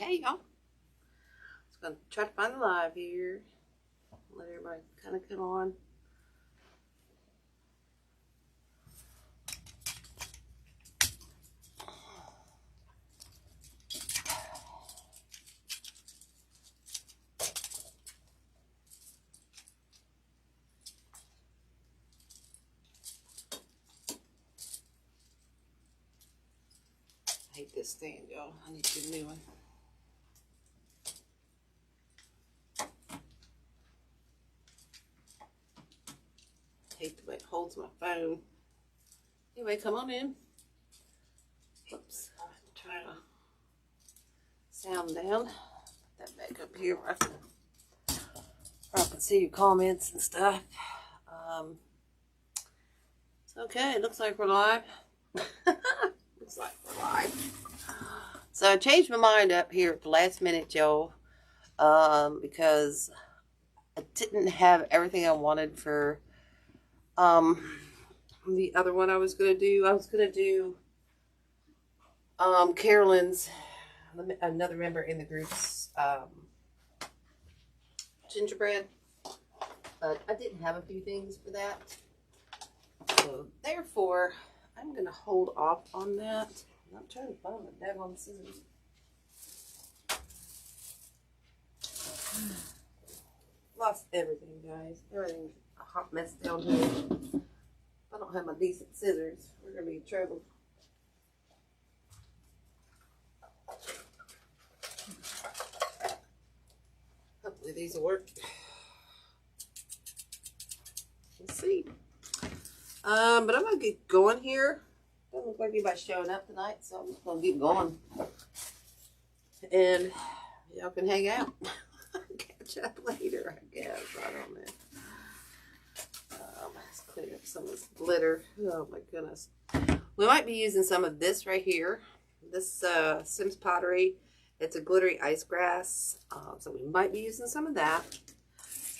Hey y'all, just gonna try to find the live here. Let everybody kind of come on. I hate this stand, y'all. I need to get a new one. Hate the way it holds my phone. Anyway, come on in. Oops. Try to sound down. Put that back up here where I can see your comments and stuff. It's okay. It looks like we're live. Looks like we're live. So I changed my mind up here at the last minute, y'all, because I didn't have everything I wanted for the other one I was going to do. I was going to do Carolyn's, another member in the group's gingerbread, but I didn't have a few things for that. So therefore, I'm going to hold off on that. I'm trying to find the daggone scissors. Lost everything, guys. Everything's a hot mess down here. If I don't have my decent scissors, we're going to be in trouble. Hopefully these will work. Let's see. But I'm going to get going here. Doesn't look like anybody's showing up tonight, so I'm just going to get going. And y'all can hang out. Catch up later, I guess. I don't know. Let's clean up some of this glitter. Oh my goodness. We might be using some of this right here. This Sims Pottery. It's a glittery ice grass. So we might be using some of that.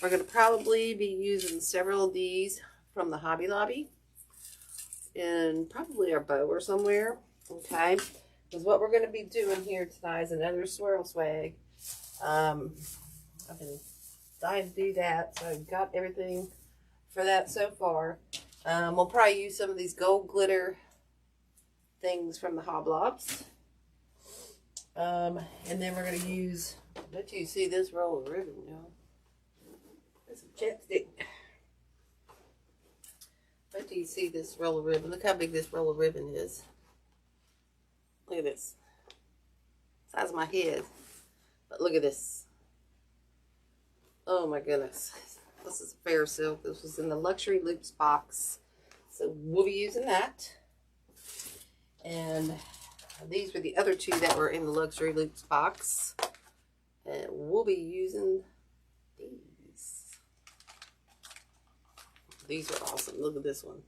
We're going to probably be using several of these from the Hobby Lobby. And probably our bow or somewhere. Okay. Because what we're going to be doing here tonight is another swirl swag. I've been dying to do that. So I've got everything for that so far. We'll probably use some of these gold glitter things from the Hoblobs. And then we're going to use, I bet you see this roll of ribbon, y'all. That's a chapstick. I bet you see this roll of ribbon. Look how big this roll of ribbon is. Look at this. Size of my head. But look at this. Oh my goodness. This is Fair Silk. This was in the Luxury Loops box. So we'll be using that. And these were the other two that were in the Luxury Loops box. And we'll be using these. These are awesome. Look at this one.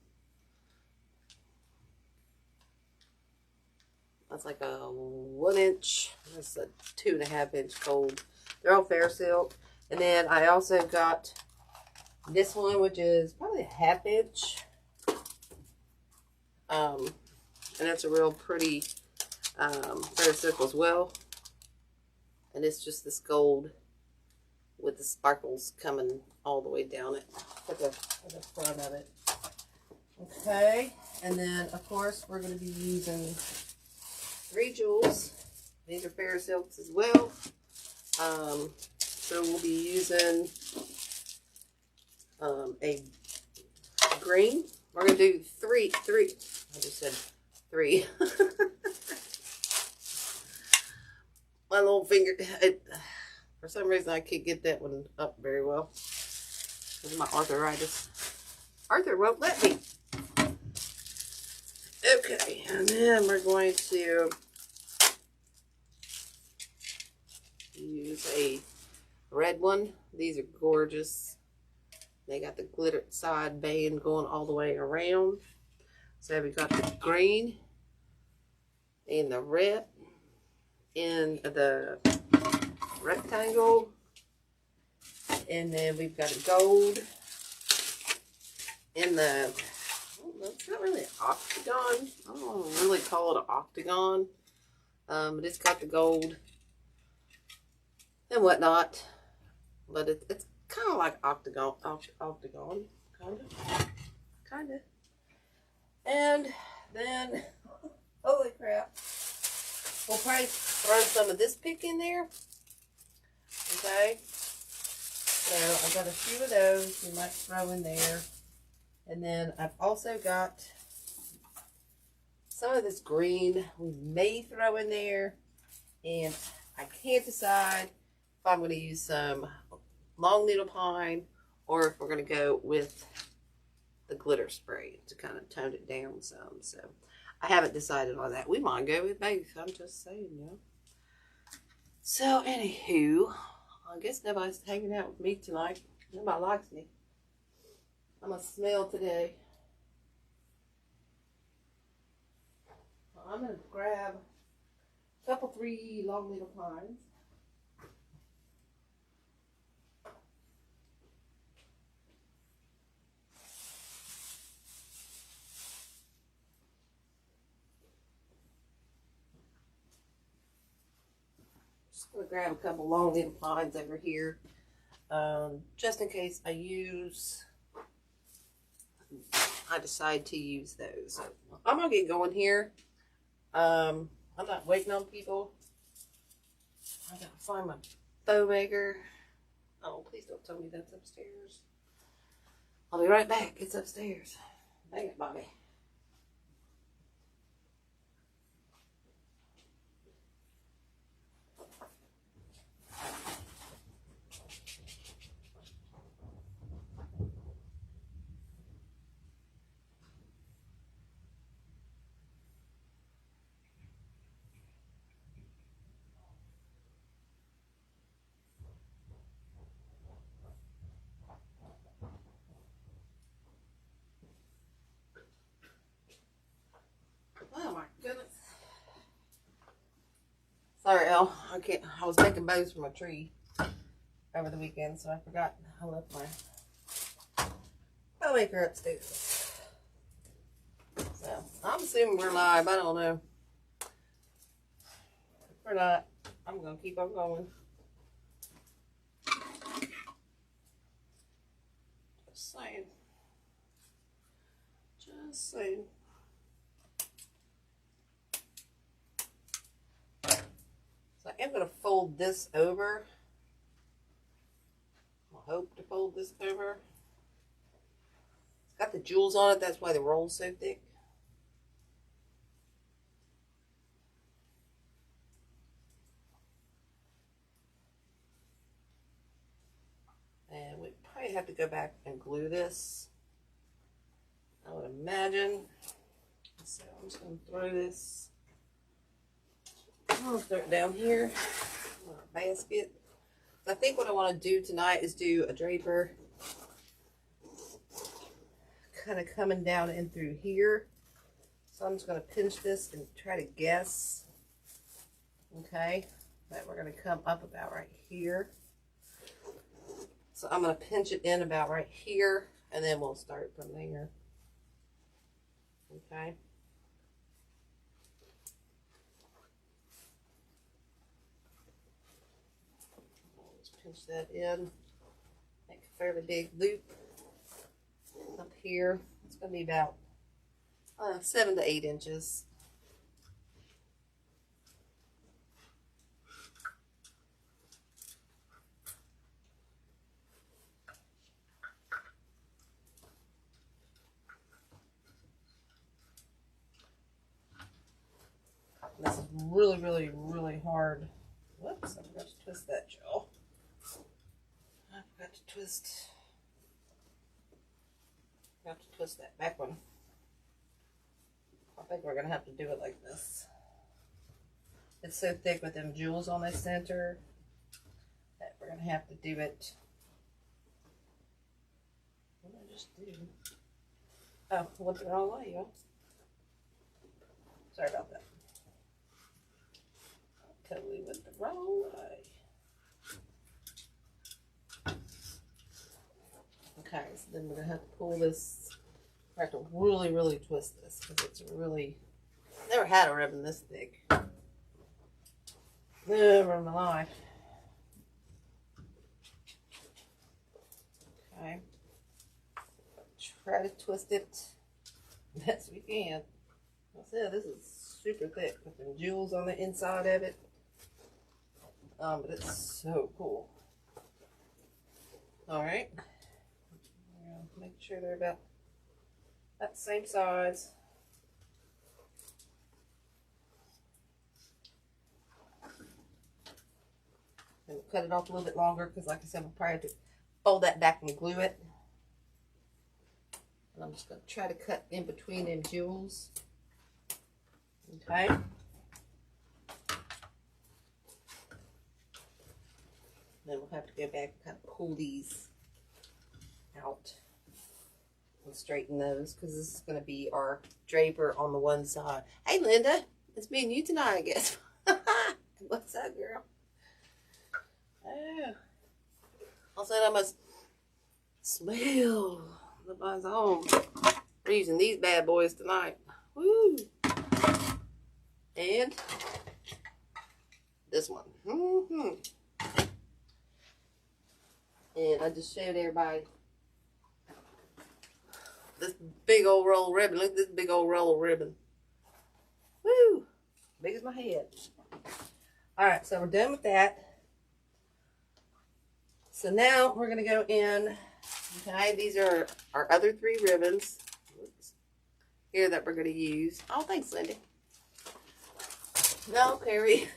That's like a 1 inch. That's a 2.5 inch gold. They're all Fair Silk. And then I also got this one, which is probably a 1/2 inch. And it's a real pretty Fair Silk as well. And it's just this gold with the sparkles coming all the way down it for the front of it. Okay. And then, of course, we're going to be using 3 jewels. These are Fair Silks as well. So we'll be using a green. We're going to do three. I just said 3. My little finger, for some reason I can't get that one up very well. This is my arthritis. Arthur won't let me. Okay, and then we're going to use a red one. These are gorgeous. They got the glitter side band going all the way around. So we got the green and the red and the rectangle. And then we've got a gold in the, it's not really an octagon. I don't really call it an octagon. But it's got the gold and whatnot. But it's kind of like octagon, kind of. And then, holy crap, we'll probably throw some of this pick in there. Okay, so I've got a few of those we might throw in there. And then I've also got some of this green we may throw in there. And I can't decide if I'm going to use some long needle pine or if we're going to go with the glitter spray to kind of tone it down some. So I haven't decided on that. We might go with both. I'm just saying, you know. So anywho, I guess nobody's hanging out with me tonight. Nobody likes me. I'm a smell today. I'm going to grab a couple 3 long needle pines. Just going to grab a couple long needle pines over here. Just in case I decide to use those. So I'm going to get going here. I'm not waiting on people. I got to find my bow maker. Oh, please don't tell me that's upstairs. I'll be right back. It's upstairs. Dang it, Bobby. Oh my goodness. Sorry, Elle. I was making bows for my tree over the weekend, so I forgot I left my bow maker upstairs. So I'm assuming we're live. I don't know. If we're not, I'm gonna keep on going. Just saying. Just saying. So I am going to fold this over. I hope to fold this over. It's got the jewels on it. That's why the roll's so thick. And we probably have to go back and glue this, I would imagine. So I'm just going to throw this. I'll throw it down here in our basket. I think what I want to do tonight is do a draper kind of coming down in through here. So I'm just going to pinch this and try to guess, okay, that we're going to come up about right here. So I'm going to pinch it in about right here, and then we'll start from there, okay. Pinch that in, make a fairly big loop up here. It's going to be about 7 to 8 inches. This is really, really, really hard. Whoops, I forgot to twist that, y'all. I forgot to twist that back one. I think we're going to have to do it like this. It's so thick with them jewels on the center that we're going to have to do it. What did I just do? Oh, I went the wrong way, y'all. Sorry about that. I totally went the wrong way. Okay, so then we're going to have to pull this. We have to really, really twist this because it's really, never had a ribbon this thick. Never in my life. Okay. Try to twist it best we can. I said this is super thick with some jewels on the inside of it. But it's so cool. All right. Make sure they're about the same size. And we'll cut it off a little bit longer because, like I said, we'll probably have to fold that back and glue it. And I'm just going to try to cut in between them jewels. Okay. Then we'll have to go back and kind of pull these out and straighten those because this is going to be our draper on the one side. Hey, Linda, it's me and you tonight, I guess. What's up, girl? Oh. Also, I must smell the buzz home. We're using these bad boys tonight. Woo! And this one. And I just showed everybody this big old roll of ribbon. Look at this big old roll of ribbon. Woo! Big as my head. Alright, so we're done with that. So now we're going to go in. Okay, these are our other 3 ribbons. Oops. Here that we're going to use. Oh, thanks, Lindy. No, Perry.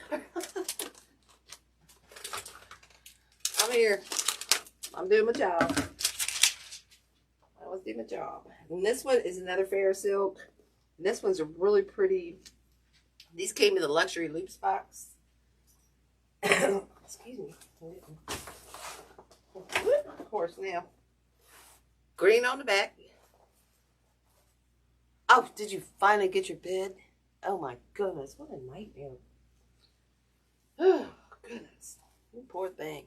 I'm here. I'm doing my job. I always do my job. And this one is another fair silk. And this one's a really pretty. These came in the luxury loops box. Excuse me. Of course, now. Green on the back. Oh, did you finally get your bed? Oh my goodness, what a nightmare. Oh, goodness. You poor thing.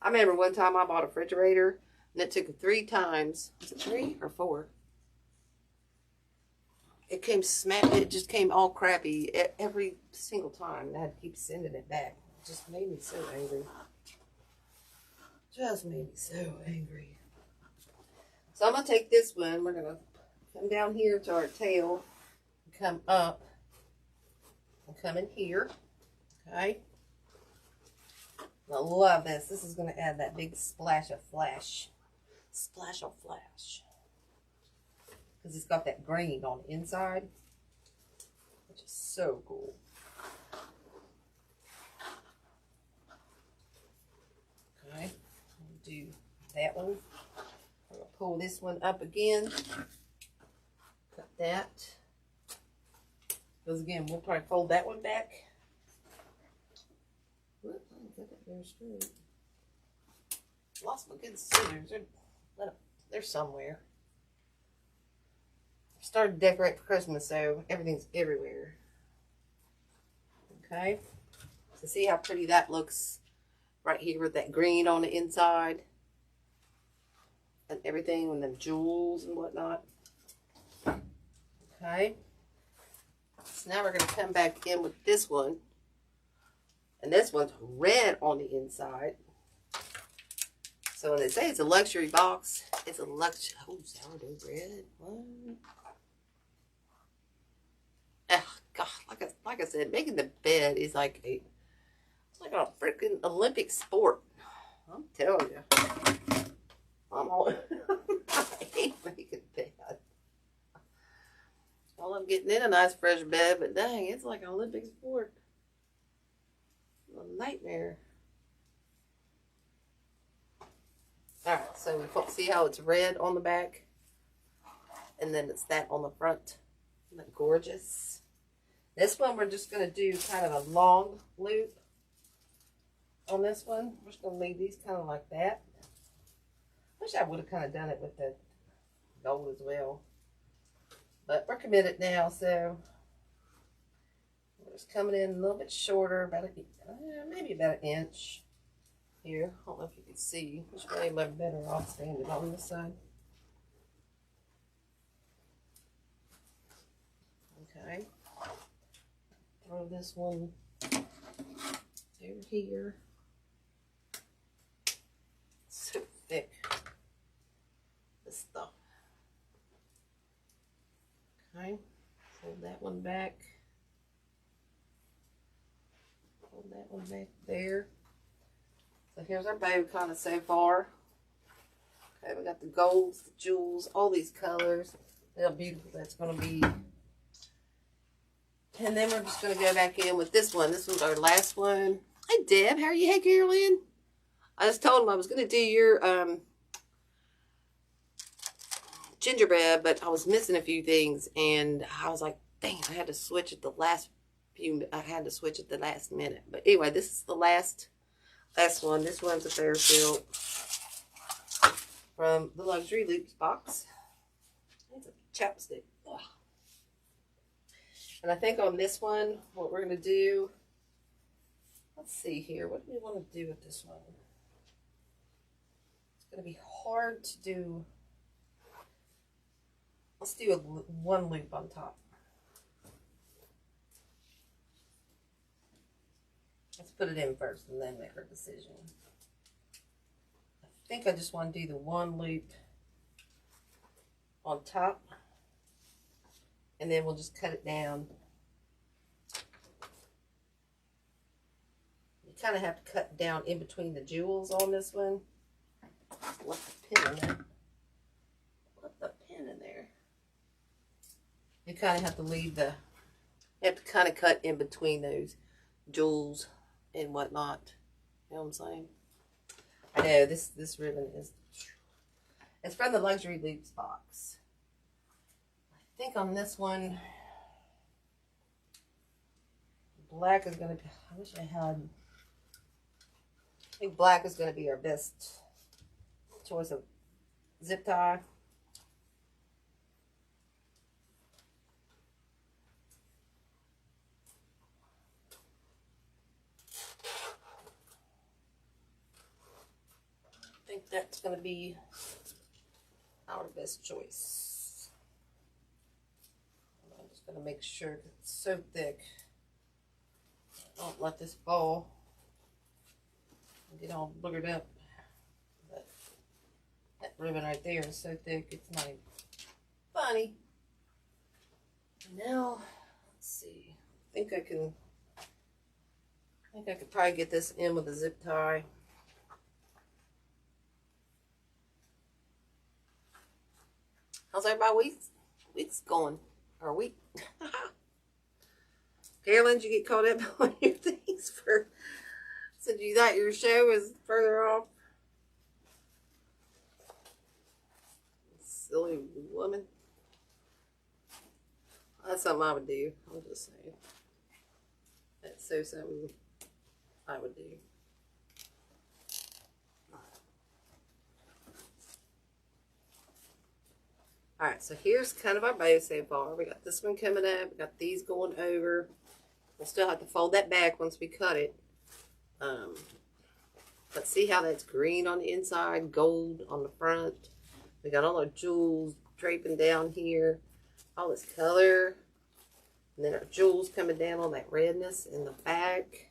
I remember one time I bought a refrigerator and it took 3 times. Was it 3 or 4? It came it just came all crappy every single time. And I had to keep sending it back. It just made me so angry. Just made me so angry. So I'm going to take this one. We're going to come down here to our tail. Come up. And come in here. Okay. I love this. This is going to add that big splash of flash. Splash of flash. Because it's got that green on the inside. Which is so cool. Okay. Do that one. I'm going to pull this one up again. Cut that. Because again, we'll probably fold that one back. Whoop, I didn't get that very straight. Lost my good scissors. They're somewhere. Started to decorate for Christmas, so everything's everywhere. Okay. So see how pretty that looks right here with that green on the inside. And everything with them jewels and whatnot. Okay. So now we're going to come back in with this one. And this one's red on the inside. So when they say it's a luxury box, it's a luxury. Oh, sourdough bread. What? Oh, God, like I said, making the bed is like a freaking Olympic sport. I'm telling you. I hate making bed. I love getting in a nice fresh bed, but dang, it's like an Olympic sport. A nightmare. Alright, so we see how it's red on the back, and then it's that on the front. Isn't that gorgeous? This one we're just going to do kind of a long loop on this one. We're just going to leave these kind of like that. Wish I would have kind of done it with the gold as well. But we're committed now, so we're just coming in a little bit shorter, about maybe about an inch here. I don't know if you can see. Which way am I better off standing on this side? Okay. Throw this one over here. So thick. Okay, fold that one back. Fold that one back there. So here's our bow kind of so far. Okay, we got the golds, the jewels, all these colors. Look how beautiful that's going to be. And then we're just going to go back in with this one. This one's our last one. Hey, Deb. How are you? Hey, Carolyn. I just told him I was going to do your gingerbread, but I was missing a few things. And I was like, dang, I had to switch at the last minute. But anyway, this is the last one. This one's a Fairfield from the Luxury Loops box. It's a chapstick. Ugh. And I think on this one, what we're going to do, let's see here. What do we want to do with this one? It's going to be hard to do. Let's do one loop on top. Let's put it in first and then make our decision. I think I just want to do the one loop on top. And then we'll just cut it down. You kind of have to cut down in between the jewels on this one. Left the pin in there. Left the pin in there. You kind of have to leave the, you have to kind of cut in between those jewels and whatnot. You know what I'm saying? I know this ribbon is, it's from the Luxury Loops box. I think on this one, black is going to be, I wish I had, I think black is going to be our best choice of zip tie. I think that's going to be our best choice. I'm just going to make sure it's so thick. Don't let this fall and get all boogered up. But that ribbon right there is so thick, it's not even funny. Now, let's see. I think I could probably get this in with a zip tie. How's everybody week's going? Or week? Carolyn, did you get caught up on your things for, since you thought your show was further off? Silly woman. That's something I would do. I'm just saying. That's so something I would do. Alright, so here's kind of our bow so far. We got this one coming up. We got these going over. We'll still have to fold that back once we cut it. But see how that's green on the inside, gold on the front. We got all our jewels draping down here. All this color. And then our jewels coming down on that redness in the back.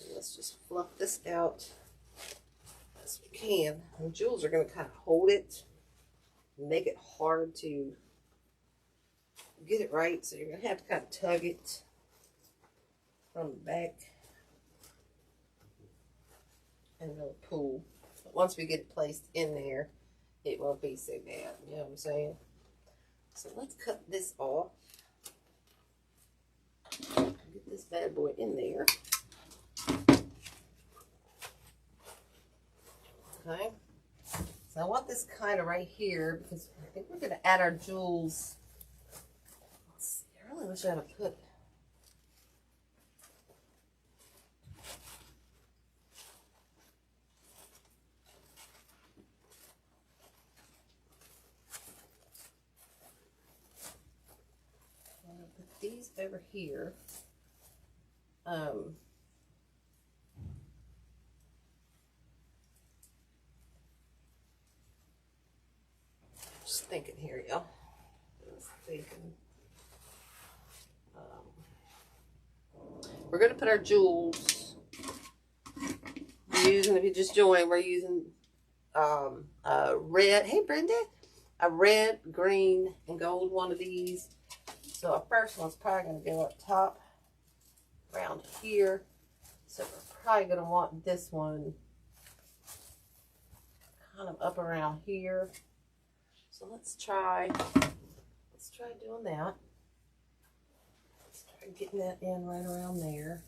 And let's just fluff this out as we can. And jewels are going to kind of hold it. Make it hard to get it right, so you're going to have to kind of tug it from the back and really pull. But once we get it placed in there, it won't be so bad. You know what I'm saying? So let's cut this off. Get this bad boy in there. Okay. So I want this kind of right here because I think we're going to add our jewels. Let's see, I really wish I had put. I'm going to put these over here. Just thinking here, y'all. Just thinking. We're going to put our jewels. We're using, if you just joined, we're using red. Hey, Brenda. a red, green, and gold one of these. So our first one's probably going to go up top around here. So we're probably going to want this one kind of up around here. So let's try doing that. Let's try getting that in right around there.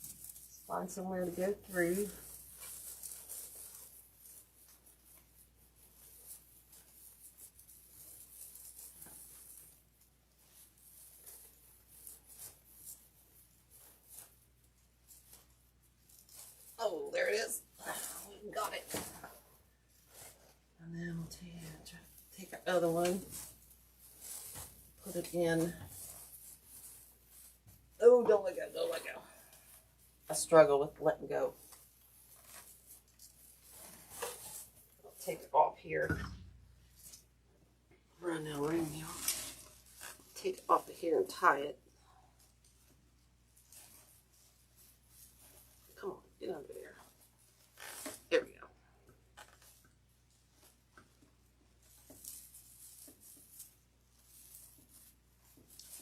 Let's find somewhere to go through. Oh, there it is. We got it. And then we'll take our other one, put it in. Oh, don't let go, don't let go. I struggle with letting go. I'll take it off here. Run now, ring now. Take it off of here and tie it. Come on, get under there. There we go.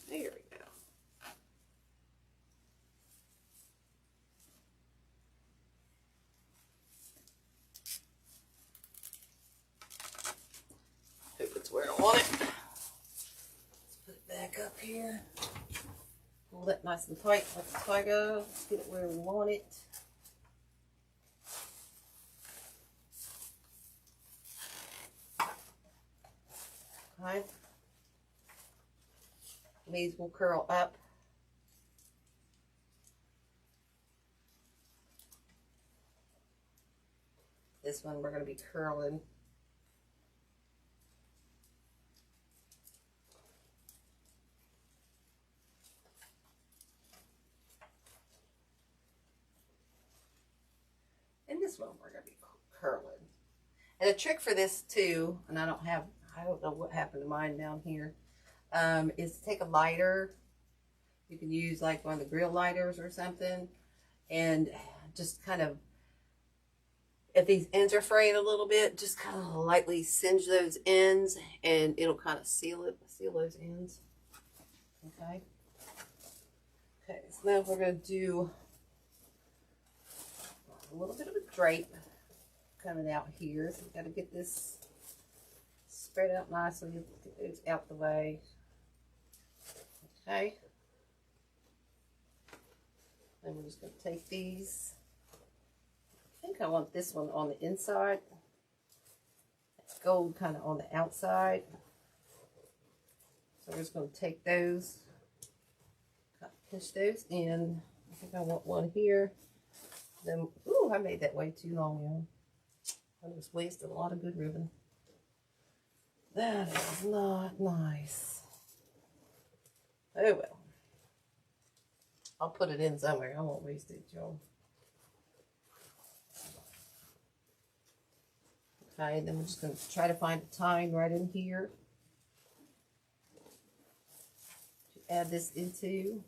There we go. Hope it's where I want it. Let's put it back up here. Hold it nice and tight, let the tie go. Let's get it where we want it. Okay. These will curl up. This one we're going to be curling. And this one we're going to be curling. And a trick for this too, and I don't know what happened to mine down here, is to take a lighter. You can use like one of the grill lighters or something, and just kind of, if these ends are frayed a little bit, just kind of lightly singe those ends, and it'll kind of seal those ends. Okay. Okay, so now we're going to do a little bit of a drape coming out here. So we've got to get this spread out nicely. Get those out the way. Okay. Then we're just going to take these. I think I want this one on the inside. It's gold kind of on the outside. So we're just going to take those, push those in. I think I want one here. Then, ooh, I made that way too long, y'all. I just wasted a lot of good ribbon. That is not nice. Oh well. I'll put it in somewhere. I won't waste it, y'all. Okay, then we're just going to try to find a tine right in here to add this into.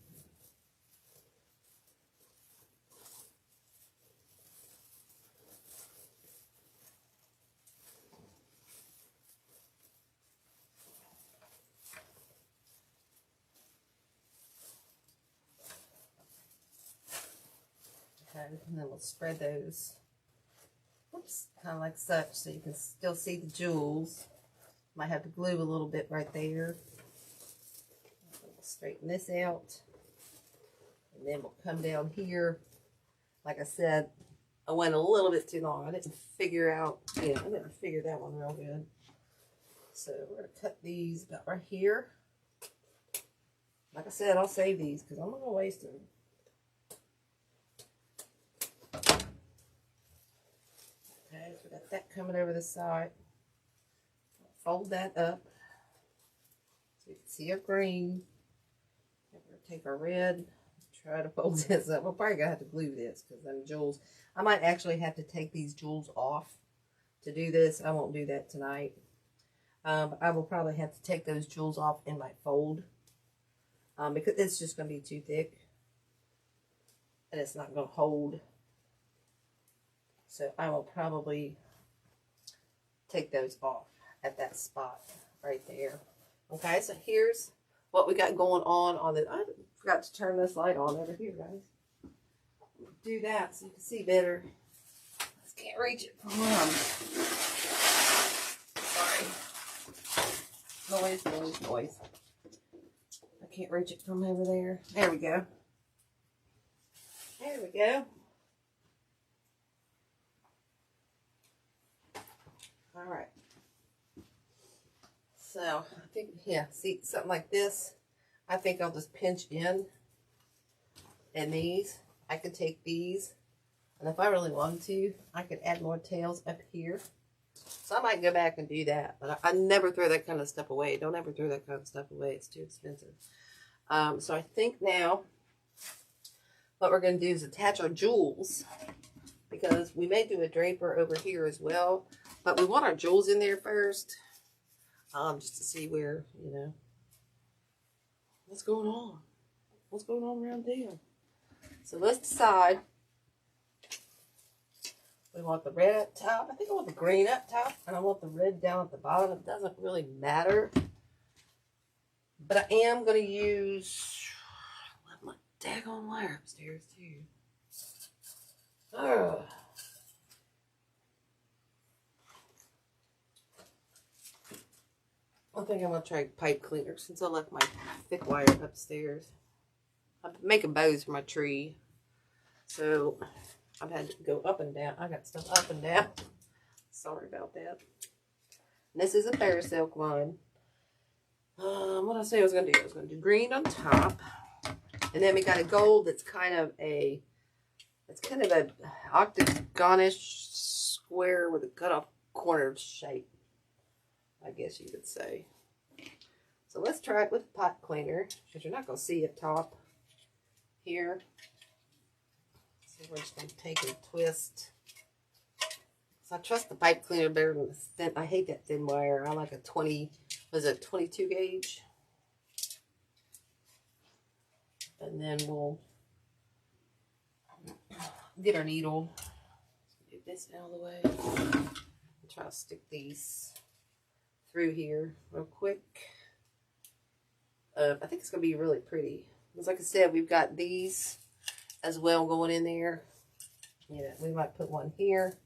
Okay, and then we'll spread those, whoops, kind of like such, so you can still see the jewels. Might have to glue a little bit right there. We'll straighten this out, and then we'll come down here. Like I said, I went a little bit too long. I didn't figure out, I didn't figure that one real good. So we're going to cut these about right here. Like I said, I'll save these because I'm not going to waste them. Okay, so we got that coming over the side. Fold that up so you can see our green. We're going to take our red, try to fold this up. We're probably going to have to glue this because them jewels, I might actually have to take these jewels off to do this. I won't do that tonight. But I will probably have to take those jewels off in my fold because it's just going to be too thick and it's not going to hold. So I will probably take those off at that spot right there. Okay, so here's what we got going on the, I forgot to turn this light on over here, guys. Do that so you can see better. I just can't reach it from where I'm. Sorry. Noise. I can't reach it from over there. There we go. There we go. All right. So I think, yeah, see something like this. I think I'll just pinch in. And these, I could take these. And if I really wanted to, I could add more tails up here. So I might go back and do that. But I never throw that kind of stuff away. Don't ever throw that kind of stuff away. It's too expensive. So I think now what we're going to do is attach our jewels. Because we may do a draper over here as well. But we want our jewels in there first. Just to see where, you know, what's going on. What's going on around there. So let's decide. We want the red up top. I think I want the green up top. And I want the red down at the bottom. It doesn't really matter. But I am going to use... I left my daggone wire upstairs too. Ugh. I think I'm going to try pipe cleaner since I left my thick wire upstairs. I'm making bows for my tree. So I've had to go up and down. I got stuff up and down. Sorry about that. And this is a parasilk one. What I say I was going to do? I was going to do green on top. And then we got a gold that's kind of a, it's kind of a octagonish square with a cut off corner shape, I guess you could say. So let's try it with pot cleaner, because you're not going to see it top here. So we're just going to take and twist. So I trust the pipe cleaner better than the thin. I hate that thin wire. I like a 20, was it 22 gauge? And then we'll get our needle. Get this out of the way. And try to stick these through here real quick. I think it's going to be really pretty. Because like I said, we've got these as well going in there. Yeah, we might put one here.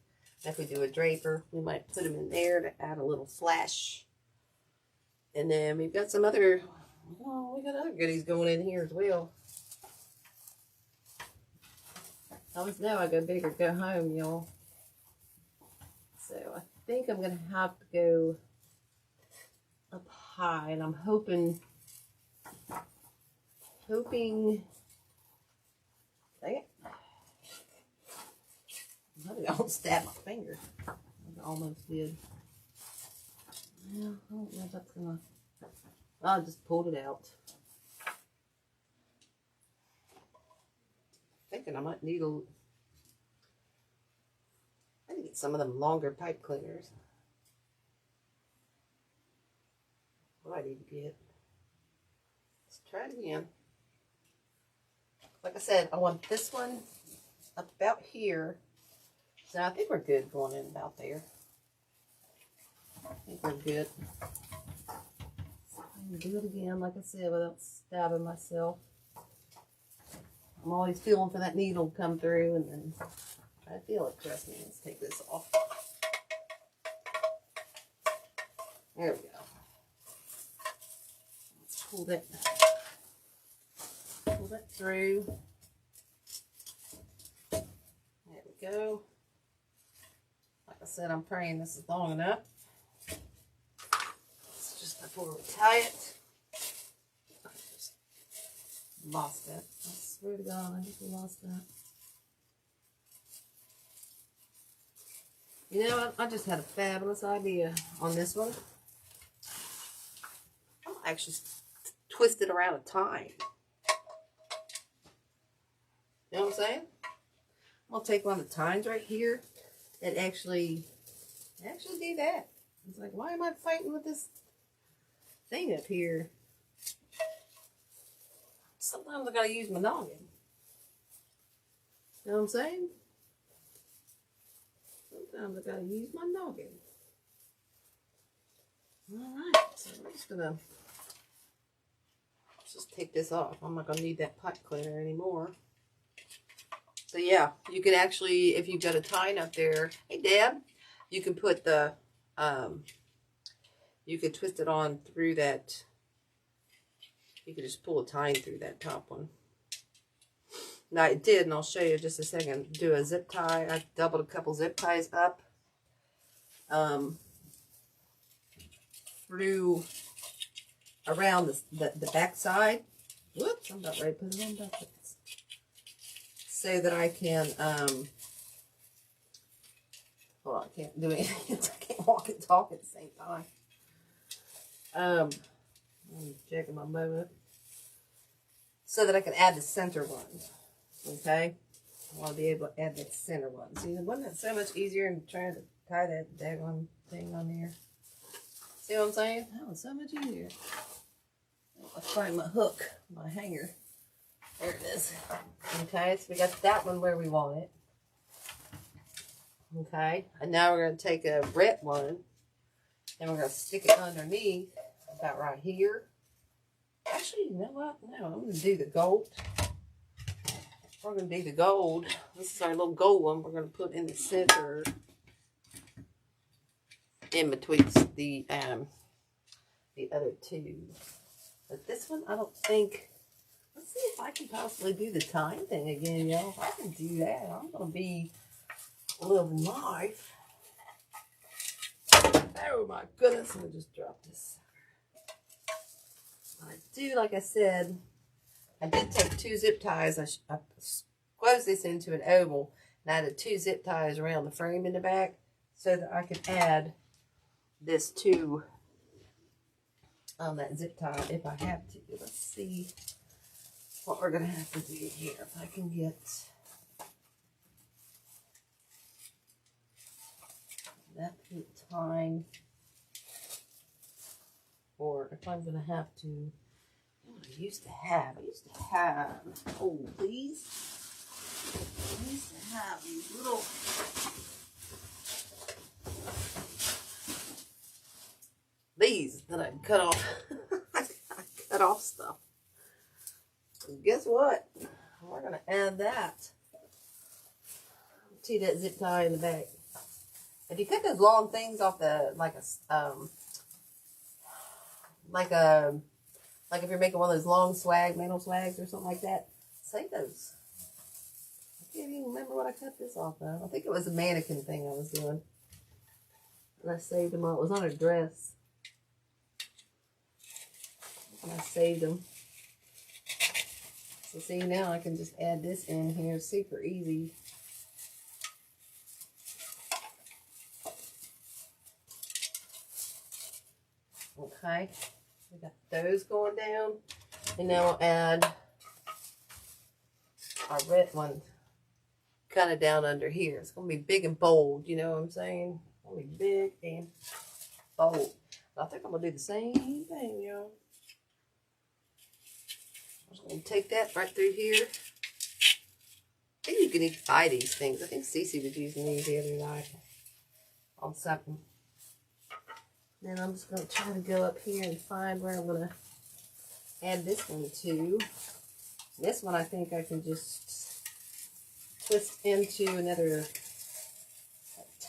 If we do a draper, we might put them in there to add a little flash. And then we've got some other, well, we got other goodies going in here as well. I always know I go big or go home, y'all. So I think I'm going to have to go up high, and I'm hoping, dang it. I hope I don't stab my finger. I almost did. Well, I don't know if that's gonna, I just pulled it out. Thinking I might need a, I need to get some of them longer pipe cleaners. What I need to get. Let's try it again. Like I said, I want this one up about here. So I think we're good going in about there. I think we're good. So I'm going to do it again, like I said, without stabbing myself. I'm always feeling for that needle to come through, and then I feel it. Trust me. Let's take this off. There we go. Let's pull that through. There we go. Like I said, I'm praying this is long enough. It's just before we tie it. I just lost it. I swear to God, I just lost that. You know what? I just had a fabulous idea on this one. I'll actually twist it around a tine. You know what I'm saying? I'll take one of the tines right here and actually do that. It's like, why am I fighting with this thing up here? Sometimes I gotta use my noggin. You know what I'm saying? Sometimes I gotta use my noggin. Alright, so I'm just gonna take this off. I'm not gonna need that pipe cleaner anymore. So yeah, you can actually, if you've got a tine up there, hey Deb, you can put the, you could twist it on through that. You could just pull a tine through that top one. Now it did, and I'll show you in just a second. Do a zip tie. I doubled a couple zip ties up through around the back side. Whoops, I'm about ready to put it on backwards. So that I can, hold on, I can't do anything. I can't walk and talk at the same time. I'm checking my moment. So that I can add the center ones. Okay? I want to be able to add that center one. See, wasn't that so much easier than trying to tie that daggone thing on there? See what I'm saying? That was so much easier. I'll find my hook, my hanger. There it is. Okay, so we got that one where we want it. Okay, and now we're going to take a red one and we're going to stick it underneath about right here. Actually, you know what? No, I'm going to do the gold. We're going to do the gold. This is our little gold one we're going to put in the center in between the other two. But this one, I don't think. Let's see if I can possibly do the time thing again, y'all. If I can do that, I'm going to be living life. Oh my goodness, let me just drop this. I do, like I said, I did take 2 zip ties. I closed this into an oval and I added 2 zip ties around the frame in the back so that I could add this to that zip tie if I have to. Let's see what we're going to have to do here. If I can get that time, or if I'm going to have to, I used to have, oh please, I used to have these little, these that I cut off. I cut off stuff. And guess what? We're going to add that to that zip tie in the back. If you cut those long things off the, like if you're making one of those long mantle swags or something like that, save those. I can't even remember what I cut this off of. I think it was a mannequin thing I was doing. And I saved them all. It was on a dress. And I saved them. So see, now I can just add this in here super easy. Okay, we got those going down, and now we'll add our red one kind of down under here. It's going to be big and bold, you know what I'm saying? It's going to be big and bold. I think I'm going to do the same thing, y'all. I'm just going to take that right through here. I think you can even buy these things. I think Cece was using these the other night on something. Then I'm just going to try to go up here and find where I'm going to add this one to. This one I think I can just twist into another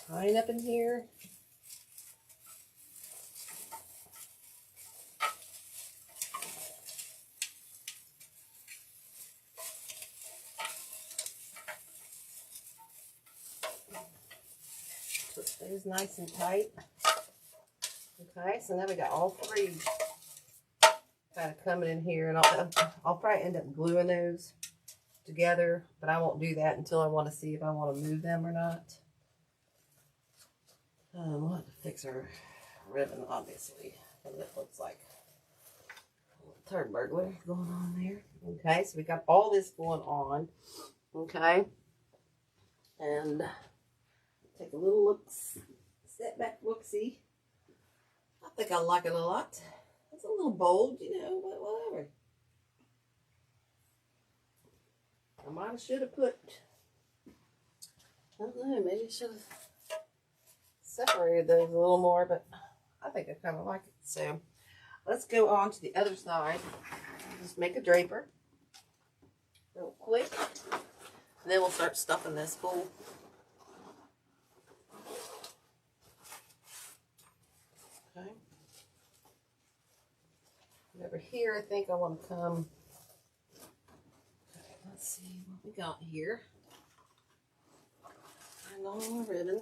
tine up in here. Twist those nice and tight. Okay, so now we got all 3 kind of coming in here, and I'll probably end up gluing those together, but I won't do that until I want to see if I want to move them or not. We'll have to fix our ribbon, obviously, because it looks like a turd burglar going on there. Okay, so we got all this going on. Okay, and take a little look, step back, look-see. I think I like it a lot. It's a little bold, you know, but whatever. I might have should have put, I don't know, maybe I should have separated those a little more, but I think I kind of like it. So let's go on to the other side. Just make a draper real quick. And then we'll start stuffing this full. Okay. And over here, I think I want to come. Okay, let's see what we got here. Find all my ribbon.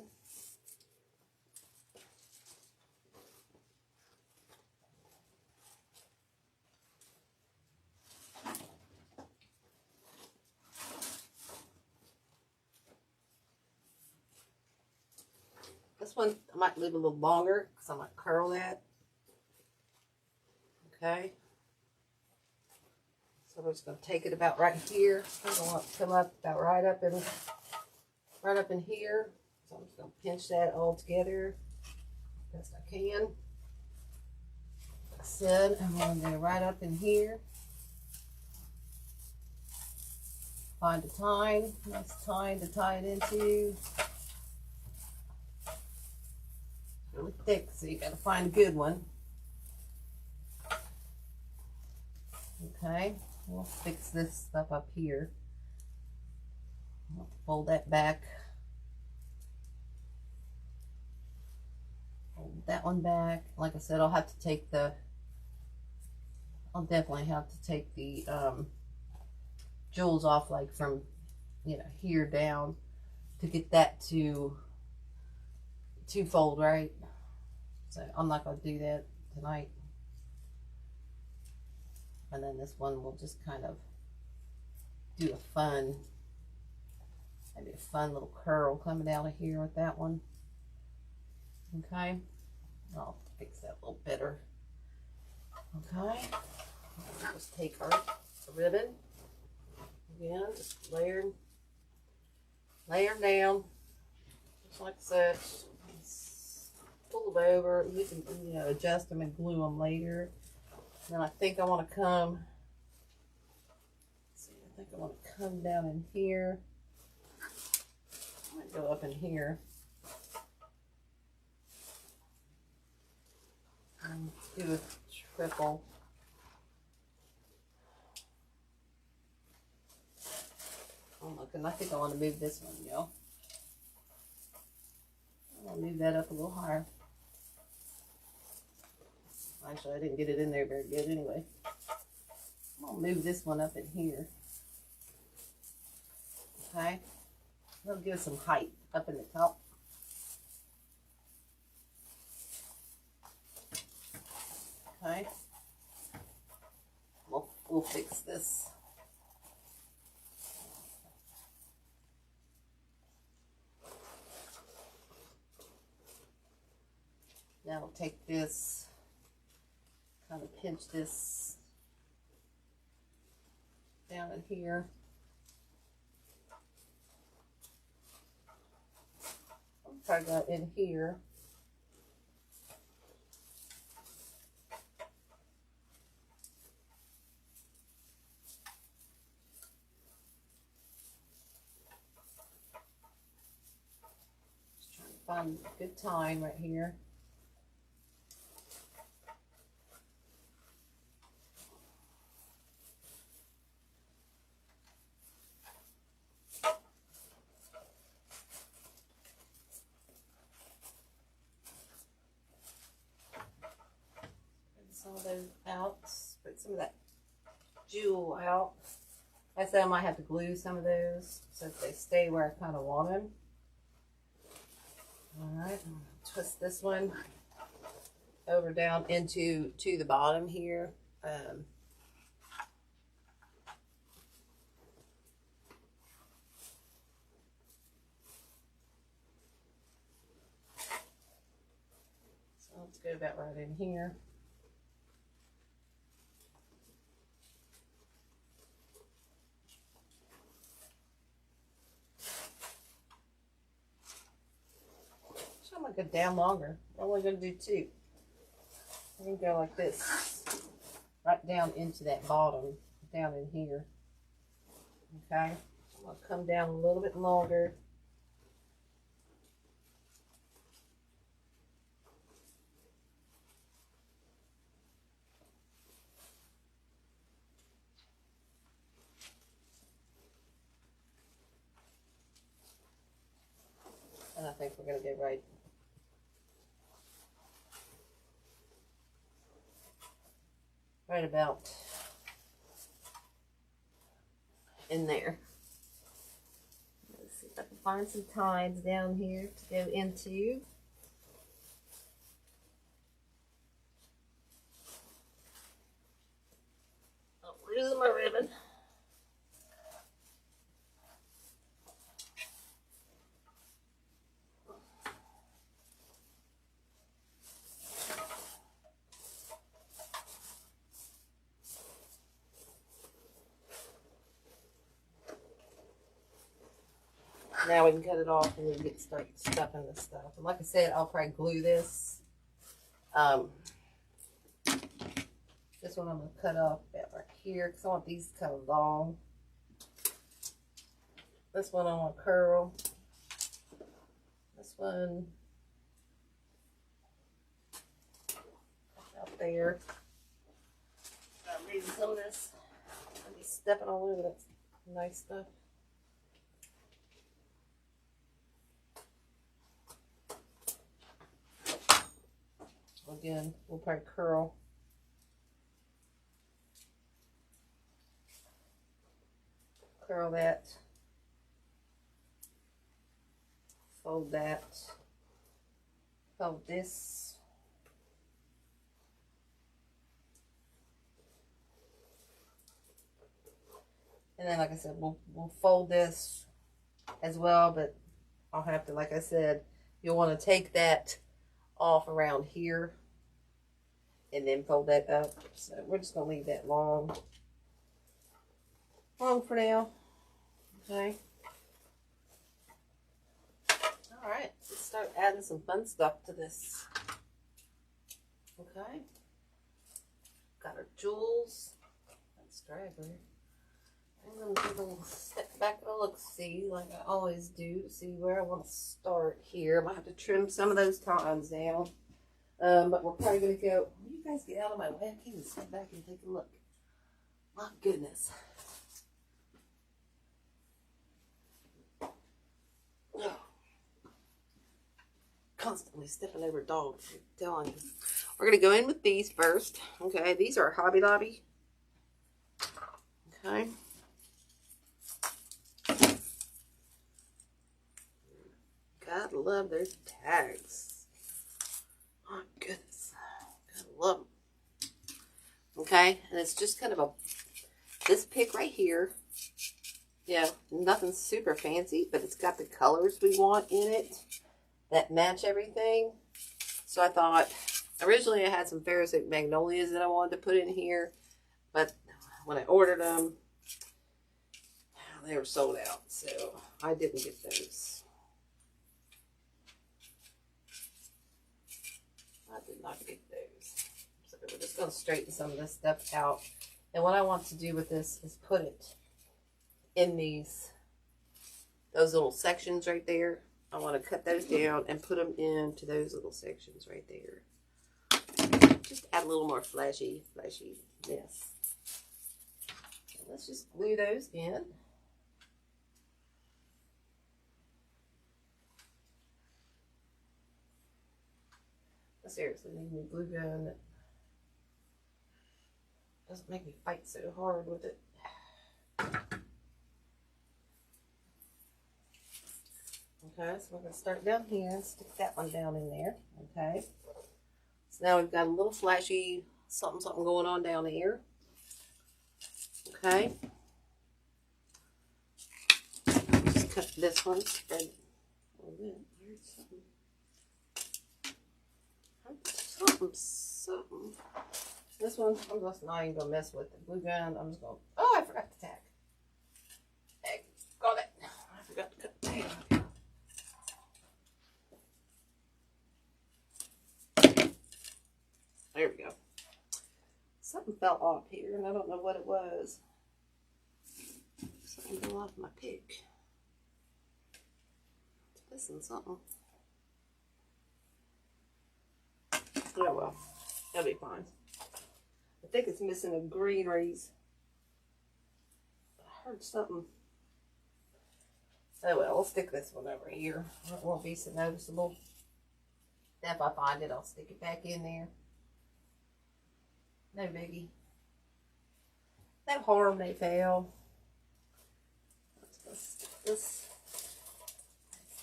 This one I might leave a little longer because I might curl that. Okay. So we're just going to take it about right here. I don't want it to come up about right up in here. So I'm just going to pinch that all together best I can. Like I said, I'm going to go right up in here. Find a tine, nice tine to tie it into. Really thick, so you got to find a good one. Okay, we'll fix this stuff up here. I'll fold that back. Fold that one back. Like I said, I'll definitely have to take the jewels off, like from, you know, here down to get that to fold right. So I'm not going to do that tonight. And then this one will just kind of do maybe a fun little curl coming out of here with that one. Okay, I'll fix that a little better. Okay, I'll just take our ribbon again, just layer down, just like such. Pull them over. You can, you know, adjust them and glue them later. And then I think I want to come. Let's see, I think I want to come down in here. I might go up in here. And do a triple. Oh, look, and I think I want to move this one, y'all. I'll move that up a little higher. Actually, I didn't get it in there very good anyway. I'm going to move this one up in here. Okay. That'll give us some height up in the top. Okay. We'll fix this. Now we'll take this, kind of pinch this down in here. I'll try that in here. Just trying to find a good time right here. Some of those out, put some of that jewel out. I said I might have to glue some of those so that they stay where I kind of want them. Alright, twist this one over down into the bottom here. So let's go about right in here. I'm going to go down longer. I'm only going to do two. I'm going to go like this. Right down into that bottom. Down in here. Okay. I'm going to come down a little bit longer. think we're going to go right about in there. Let's see if I can find some ties down here to go into. Oh, where's my ribbon? Now we can cut it off and we can start stuffing this stuff. And like I said, I'll probably glue this. This one I'm going to cut off about right here because I want these kind of long. This one I want to curl. This one out there. I'm reading some of this. I'll be stepping all over that nice stuff. Again, we'll probably curl. Curl that. Fold that. Fold this. And then, like I said, we'll fold this as well, but I'll have to, like I said, you'll want to take that off around here and then fold that up. So we're just going to leave that long for now. Okay. All right, let's start adding some fun stuff to this. Okay. Got our jewels. That's straggler. I'm going to take a little step back and look, see, like I always do, to see where I want to start here. I might have to trim some of those tines down. But we're probably going to go, you guys get out of my way. I can't even step back and take a look. My goodness. Oh. Constantly stepping over dogs, I'm telling you. We're going to go in with these first. Okay, these are Hobby Lobby. Okay. God love their tags. Oh goodness. God love them. Okay, and it's just kind of this pick right here. Yeah, nothing super fancy, but it's got the colors we want in it that match everything. So I thought, originally I had some Pharisaic magnolias that I wanted to put in here, but when I ordered them, they were sold out, so I didn't get those. I did not get those. So we're just going to straighten some of this stuff out. And what I want to do with this is put it in those little sections right there. I want to cut those down and put them into those little sections right there. Just add a little more flashiness. Let's just glue those in. I seriously need a glue gun that doesn't make me fight so hard with it. Okay, so we're going to start down here and stick that one down in there. Okay. So now we've got a little flashy something going on down here. Okay. Just cut this one, spread a little bit. Here's something. This one, I'm just not even going to mess with the glue gun. I'm just going to, oh, I forgot to tag. Hey, got it. I forgot to cut the tag out here. There we go. Something fell off here, and I don't know what it was. Something fell off my pick. It's missing something. Oh well, that'll be fine. I think it's missing a green raise. I heard something. Oh well, we'll stick this one over here. It won't be so noticeable. If I find it, I'll stick it back in there. No biggie. No harm, no foul. Let's stick this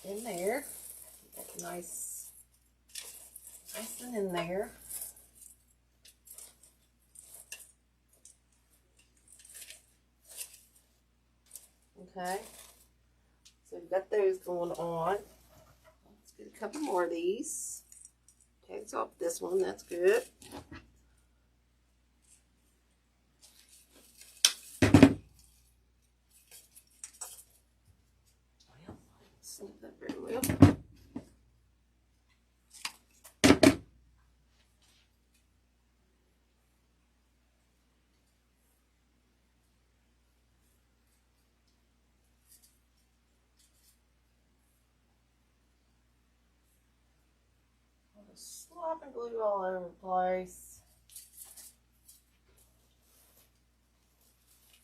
in there. Get nice and in there. Okay. So we've got those going on. Let's get a couple more of these. Takes off this one, that's good. Well, snip that very well. Slop and glue all over the place.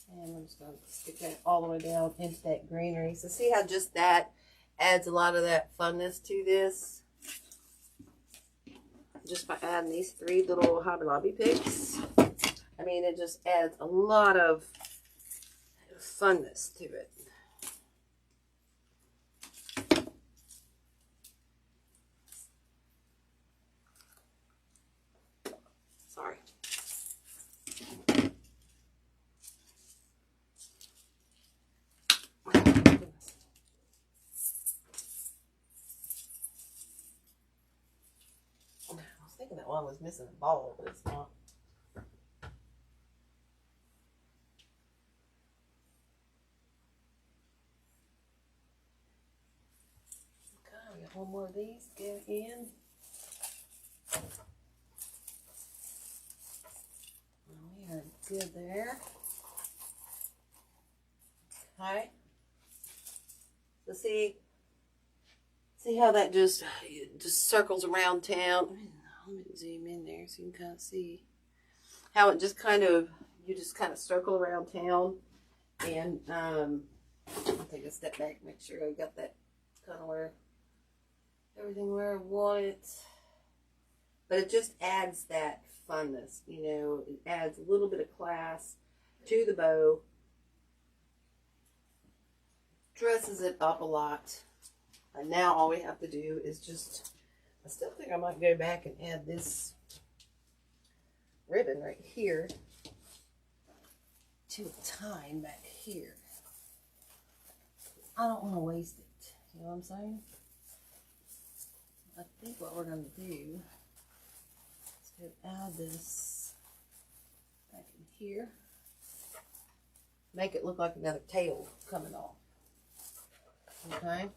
And I'm just going to stick that all the way down into that greenery. So see how just that adds a lot of that funness to this? Just by adding these 3 little Hobby Lobby picks. I mean, it just adds a lot of funness to it. Sorry. I was thinking that one was missing a ball, but it's not. Okay, we got one more of these to go in. We are good there. Okay. So see how that just circles around town. Let me zoom in there so you can kind of see how it just kind of, you just kind of circle around town. And I'll take a step back, make sure I got that kind of where, everything where I want it. But it just adds that funness, you know, it adds a little bit of class to the bow. Dresses it up a lot. And now all we have to do is just, I still think I might go back and add this ribbon right here to a tine back here. I don't want to waste it, you know what I'm saying? I think what we're going to do is go add this back in here. Make it look like another tail coming off. Okay.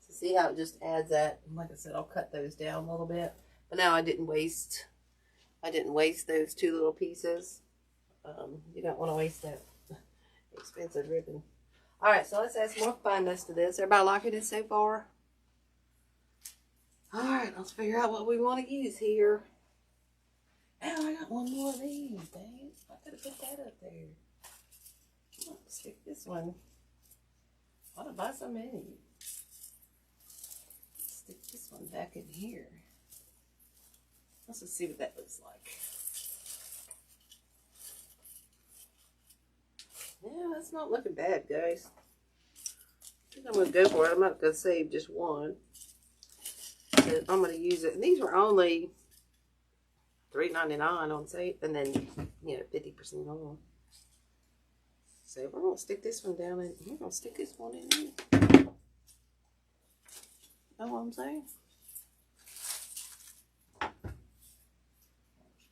So see how it just adds that. Like I said, I'll cut those down a little bit. But now I didn't waste those 2 little pieces. You don't want to waste that expensive ribbon. All right, so let's add some more funness to this. Everybody liking it so far? All right, let's figure out what we want to use here. Oh, I got one more of these, dang. I could have put that up there. Let's stick this one. I ought to buy so many. Let's stick this one back in here. Let's just see what that looks like. Yeah, that's not looking bad, guys. I think I'm going to go for it. I'm not going to save just one. But I'm going to use it. And these were only $3.99 on sale, and then, you know, 50% off. So we're going to stick this one down, and we're going to stick this one in here. Know what I'm saying?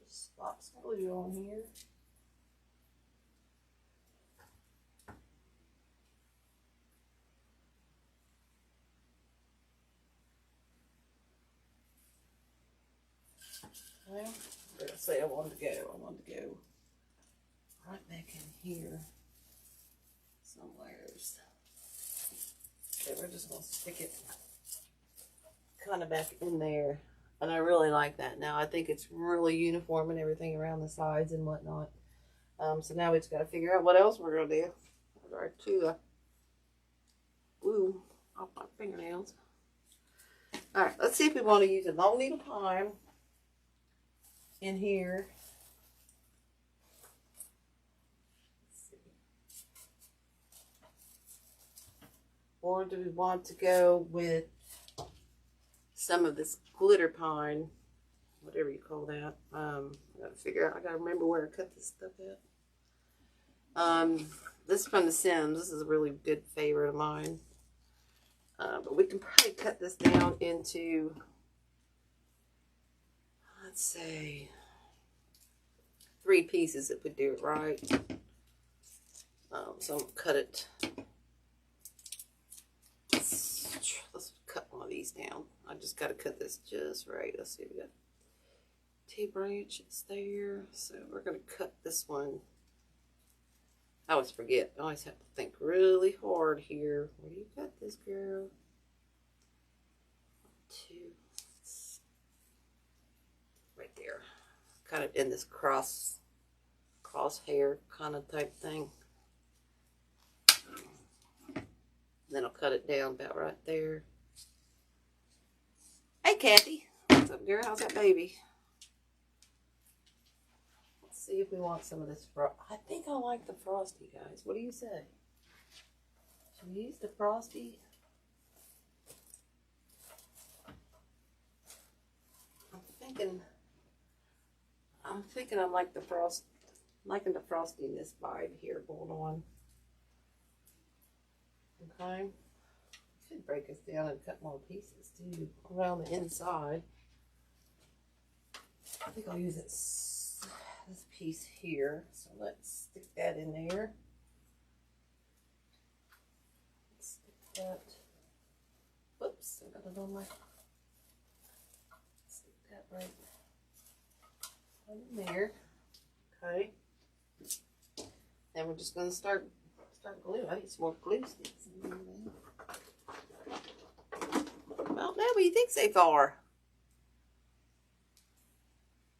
Just slop some glue on here. Well, I'm going to say I wanted to go right back in here somewheres. So we're just going to stick it kind of back in there. And I really like that now. I think it's really uniform and everything around the sides and whatnot. So now we just got to figure out what else we're going to do. I'll try to glue off my fingernails. Alright, let's see if we want to use a long needle pine in here. Let's see. Or do we want to go with some of this glitter pine, whatever you call that. I gotta figure out, I gotta remember where I cut this stuff at. This is from The Sims. This is a really good favorite of mine. But we can probably cut this down into, let's say, 3 pieces if we do it right. So I'm gonna cut it. Let's cut one of these down. I just got to cut this just right. Let's see, we got 2 branches there. So we're going to cut this one. I always forget. I always have to think really hard here. Where do you cut this, girl? 2. Right there. Kind of in this crosshair kind of type thing. Then I'll cut it down about right there. Hey, Kathy. What's up, girl? How's that baby? Let's see if we want some of this frost. I think I like the frosty, guys. What do you say? Should we use the frosty? I'm thinking I like the frost. I'm liking the frostiness vibe here going on. Okay. Could break us down and cut more pieces too around the inside. I think I'll use this piece here. So let's stick that in there. Let's stick that. Whoops, I got it on my. Stick that right in there. Okay. Then we're just going to start glue. I need some more glue sticks in there. Well, now what do you think so far?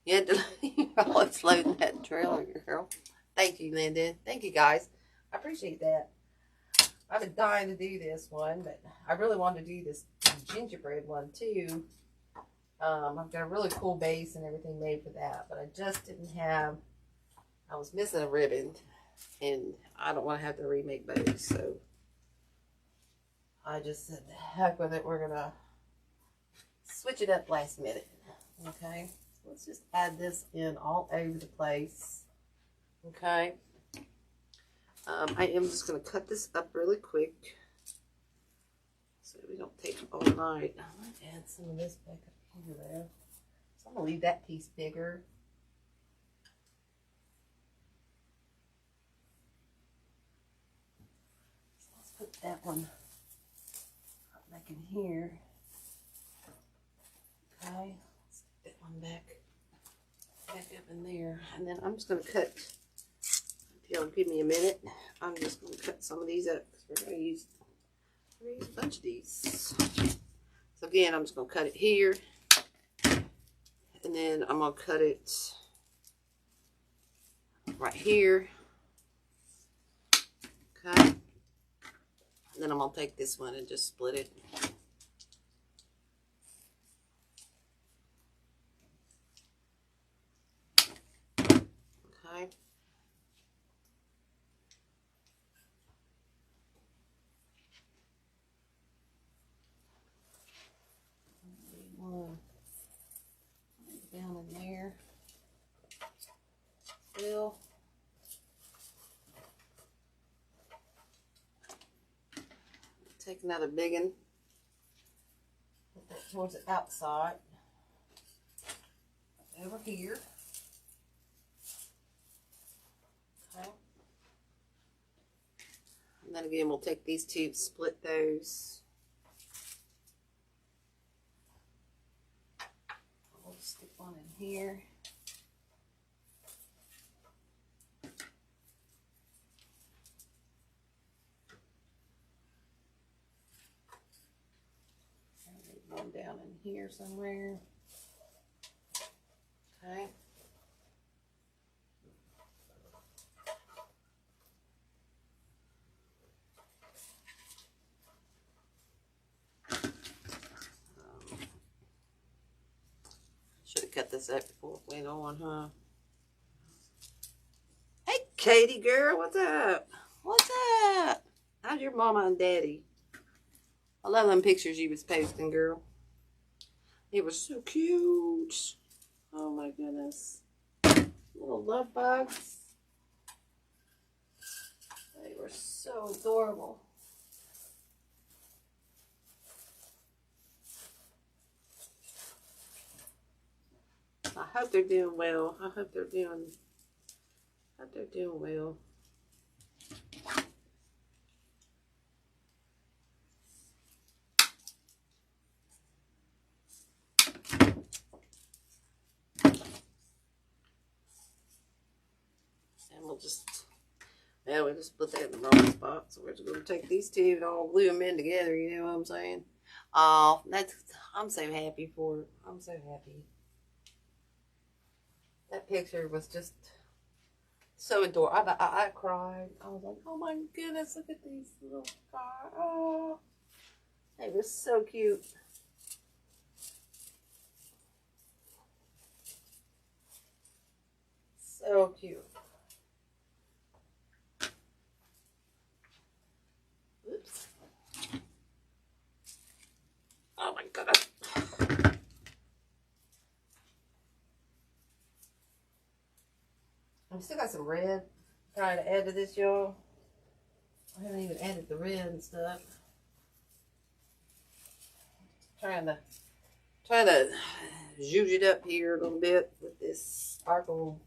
You had to always loading that trailer, girl. Thank you, Linda. Thank you, guys. I appreciate that. I've been dying to do this one, but I really wanted to do this gingerbread one too. I've got a really cool base and everything made for that, but I just didn't have. I was missing a ribbon, and I don't want to have to remake bows, so I just said, heck with it. We're gonna switch it up last minute. Okay, so let's just add this in all over the place. Okay, I am just gonna cut this up really quick so we don't take all night. I'm gonna add some of this back up here there. So I'm gonna leave that piece bigger. So let's put that one back in here. Okay, let's stick that one back up in there, and then I'm just going to cut. If you'll give me a minute, I'm just going to cut some of these up because we're going to use a bunch of these. So again, I'm just going to cut it here, and then I'm going to cut it right here. Okay, and then I'm going to take this one and just split it. Okay. One down in there. Still. Take another big one. Put that towards the outside. Over here. Okay. And then again, we'll take these two, split those. We'll stick one in here. And one down in here somewhere. Okay. Should have cut this up before it went on, huh? Hey, Katie girl, what's up? What's up? How's your mama and daddy? I love them pictures you was posting, girl. It was so cute. Oh my goodness. Little love bugs. They were so adorable. I hope they're doing well. I hope they're doing well. And we'll just put that in the wrong spot. So we're just going to take these two and all glue them in together. You know what I'm saying? Oh, I'm so happy for it. I'm so happy. That picture was just so adorable. I cried. I was like, oh my goodness, look at these little guys. Oh, they were so cute. So cute. Oops. Oh my goodness. I've still got some red trying to add to this, y'all. I haven't even added the red and stuff. Trying to zhuzh it up here a little bit with this sparkle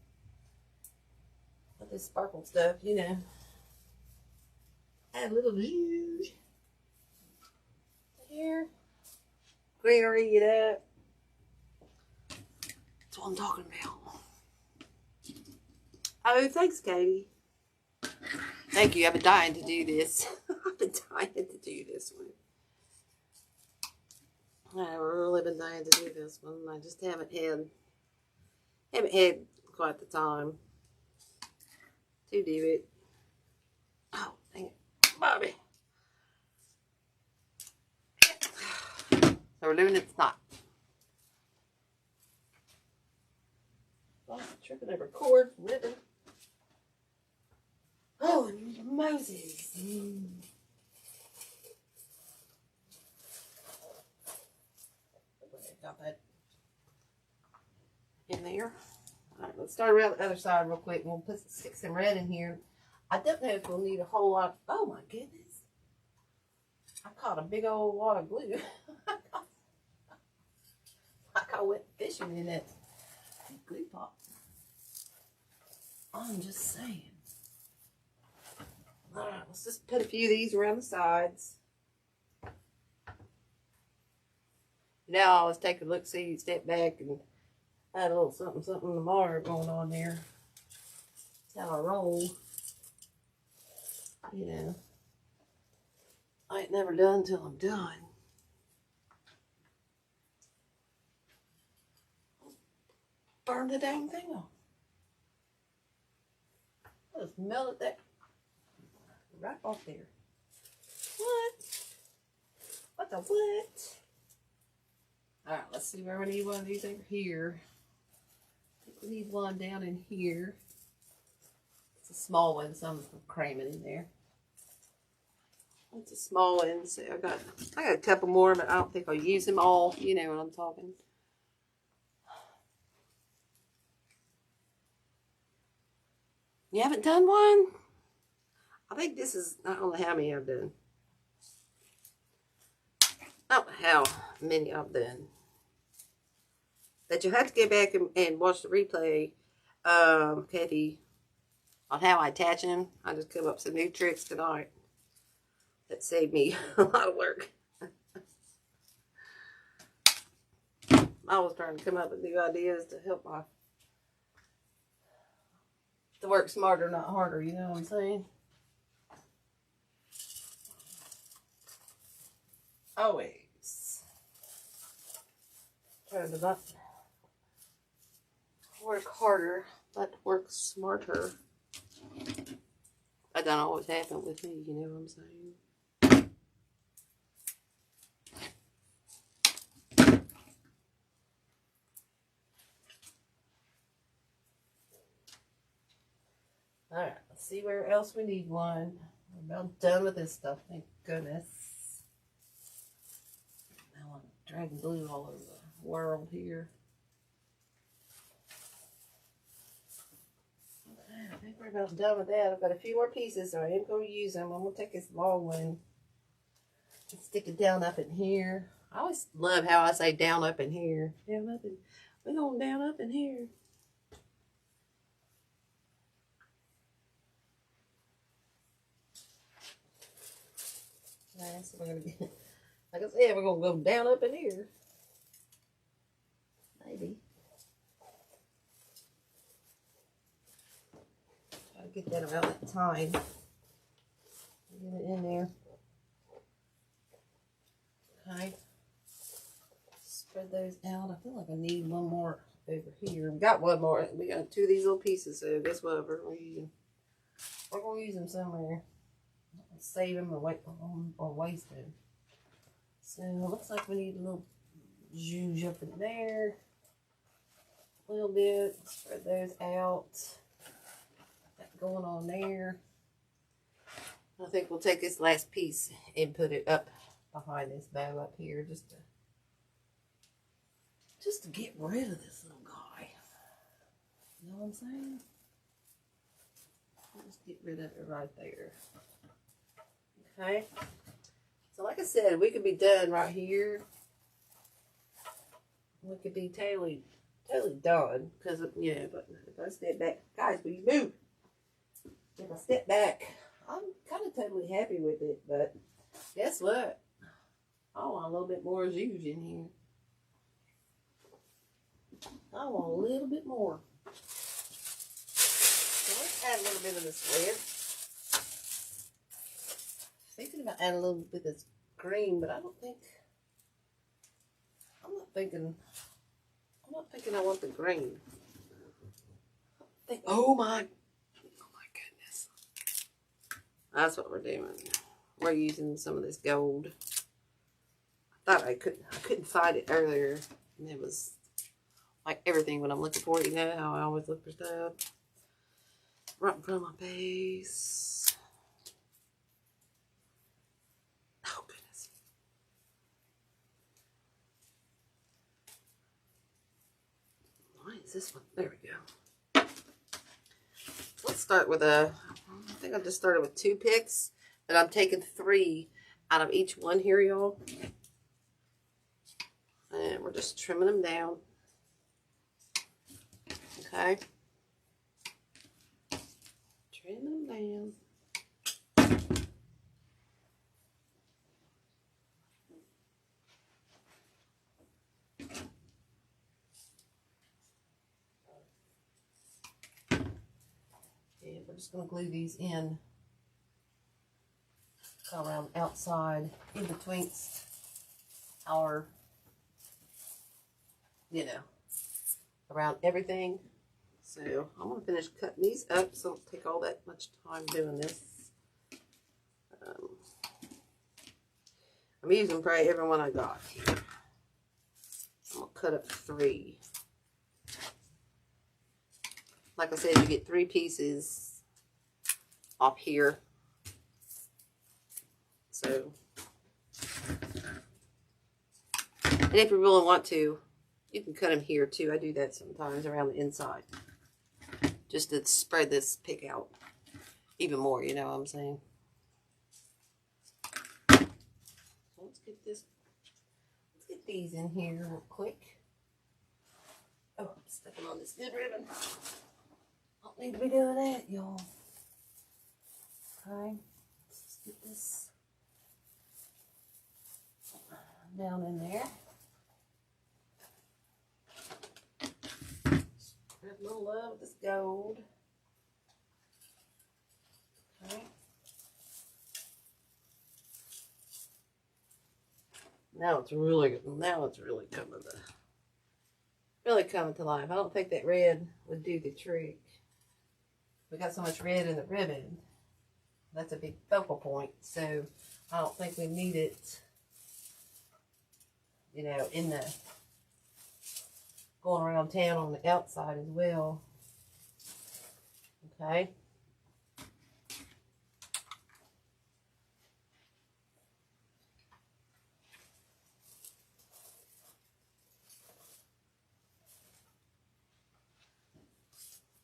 stuff, you know. Add a little zhuzh here. Greenery it up. That's what I'm talking about. Oh, thanks, Katie. Thank you. I've been dying to do this. I've been dying to do this one. I've really been dying to do this one. I just haven't had quite the time to do it. Oh, dang it, Bobby. So we're doing it tonight. Oh, tripping over cord, ribbon. Oh, Moses. Got that in there. All right, let's start around the other side real quick. We'll stick some red in here. I don't know if we'll need a whole lot. Oh my goodness. I caught a big old wad of glue. Like I went fishing in that glue pot. I'm just saying. Alright, let's just put a few of these around the sides. Now I'll just take a look, see, step back, and add a little something tomorrow going on there. That's how I roll. You know. I ain't never done till I'm done. Burn the dang thing off. I just melted that right off there. What? What the what? Alright, let's see where we need one of these over here. I think we need one down in here. It's a small one, so I'm cramming in there. It's a small one, so I got a couple more, but I don't think I'll use them all. You know what I'm talking. You haven't done one? I think this is, I don't know how many I've done. I don't know how many I've done. But you have to go back and watch the replay, Kathy, on how I attach them. I just come up with some new tricks tonight that saved me a lot of work. I was trying to come up with new ideas to help to work smarter, not harder, you know what I'm saying? Always. Trying to not work harder, but work smarter. That don't always happen with me, you know what I'm saying? Alright, let's see where else we need one. We're about done with this stuff, thank goodness. Now I'm dragging glue all over the world here. Okay, I think we're about done with that. I've got a few more pieces, so I am going to use them. I'm going to take this long one and stick it down up in here. I always love how I say down up in here. Down up in, we're going down up in here. So we're gonna get, like I said, we're gonna go down up in here. Maybe. Try to get that about that time. Get it in there. Okay. Spread those out. I feel like I need one more over here. We got one more. We got two of these little pieces, so guess what? We're gonna use them somewhere. Save them or waste them. So it looks like we need a little zhuzh up in there. A little bit. Spread those out. That going on there. I think we'll take this last piece and put it up behind this bow up here just to get rid of this little guy. You know what I'm saying? Just get rid of it right there. Okay, so like I said, we could be done right here. We could be totally done because, you know, but if I step back, guys, will you move? If I step back, I'm kind of totally happy with it, but guess what? I want a little bit more zhuzh in here. I want a little bit more. So let's add a little bit of this red. Thinking about adding a little bit of this green, but I'm not thinking I want the green. Oh my goodness. That's what we're doing. We're using some of this gold. I thought I couldn't find it earlier, and it was like everything when I'm looking for it, you know how I always look for stuff. Right in front of my face. This one, there we go. Let's start with I think I just started with 2 picks, but I'm taking 3 out of each one here, y'all. And we're just trimming them down. Okay. Trimming them down. We're just going to glue these in around outside, in between our, you know, around everything. So I'm going to finish cutting these up, so don't take all that much time doing this. I'm using probably every one I got here. I'm going to cut up 3. Like I said, you get 3 pieces off here. So, and if you really want to, you can cut them here too. I do that sometimes around the inside, just to spread this pick out even more, you know what I'm saying? So let's get these in here real quick. Oh, I'm stepping on this good ribbon. Don't need to be doing that, y'all. Okay, let's just get this down in there. Spread a little love with this gold. Okay. Now it's really coming. really coming to life. I don't think that red would do the trick. We got so much red in the ribbon. That's a big focal point. So I don't think we need it, you know, in the going around town on the outside as well. Okay.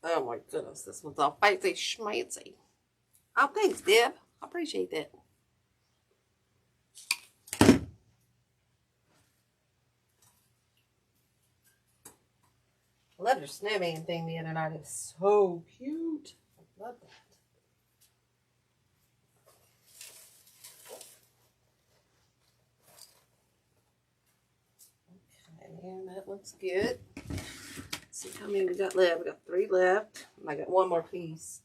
Oh my goodness, this one's all fancy schmancy. Oh, thanks, Deb. I appreciate that. I loved your snowman thing the other night. It was so cute. I love that. Okay, and that looks good. Let's see how many we got left. We got 3 left. And I got 1 more piece.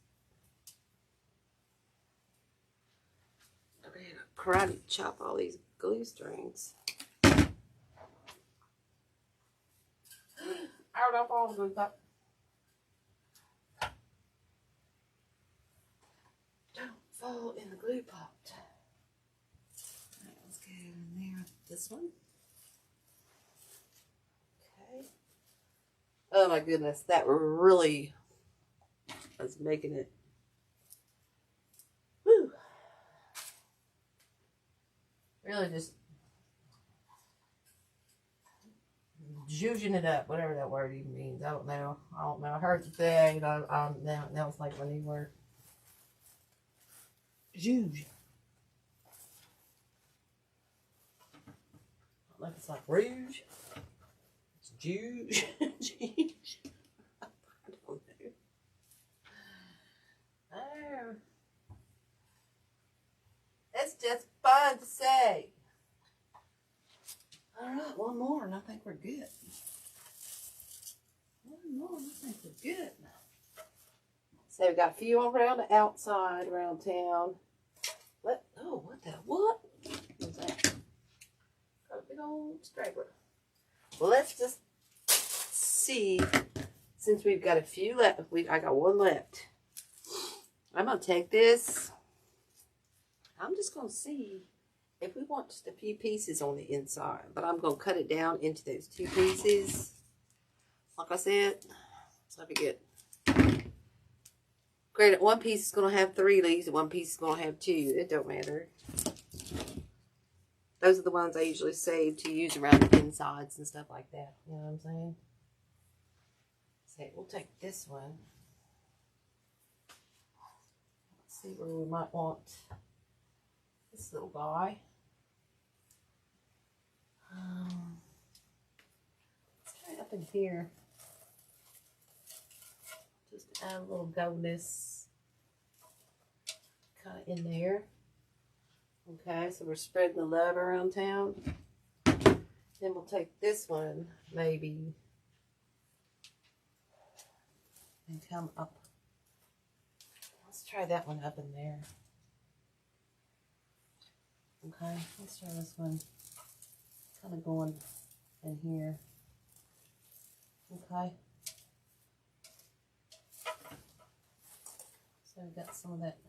I'm going to karate chop all these glue strings. I don't fall in the glue pot. Don't fall in the glue pot. Alright, let's go in there with this one. Okay. Oh my goodness, that really was making it. Woo. Really just zhuzhing it up, whatever that word even means. I don't know. I heard the thing. Now it's like my new word. Zhuzh. I don't know if it's like rouge. It's zhuzh. I don't know. Oh. It's just fun to say. Alright, 1 more and I think we're good. 1 more and I think we're good. So we got a few around the outside, around town. What was that? Got a big old straggler. Well, let's just see, since we've got a few left, I got 1 left. I'm going to take this. I'm just going to see if we want just a few pieces on the inside, but I'm going to cut it down into those 2 pieces. Like I said, so if you get, granted, 1 piece is going to have 3 leaves and 1 piece is going to have 2. It don't matter. Those are the ones I usually save to use around the insides and stuff like that. You know what I'm saying? So we'll take this one. Let's see where we might want this little guy. Let's try it up in here. Just add a little goldness kind of in there. Okay, so we're spreading the love around town. Then we'll take this one, maybe, and come up. Let's try that one up in there. Okay, let's try this one kind of going in here. Okay. So we got some of that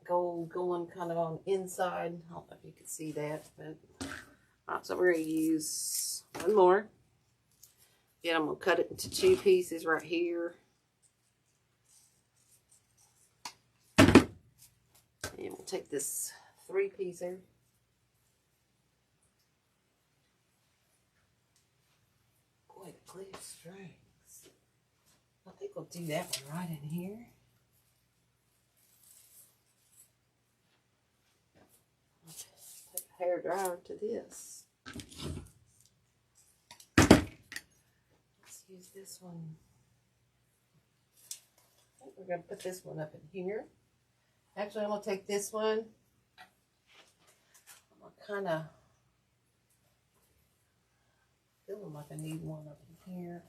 gold going kind of on the inside. I don't know if you can see that, but alright, so we're going to use 1 more. Then I'm going to cut it into 2 pieces right here. And we'll take this 3-piecer. Boy, the glue strings. I think we'll do that one right in here. Take a hair dryer to this. Let's use this one. I think we're going to put this one up in here. Actually, I'm going to take this one. I'm going to kind of feeling like I need one up in here.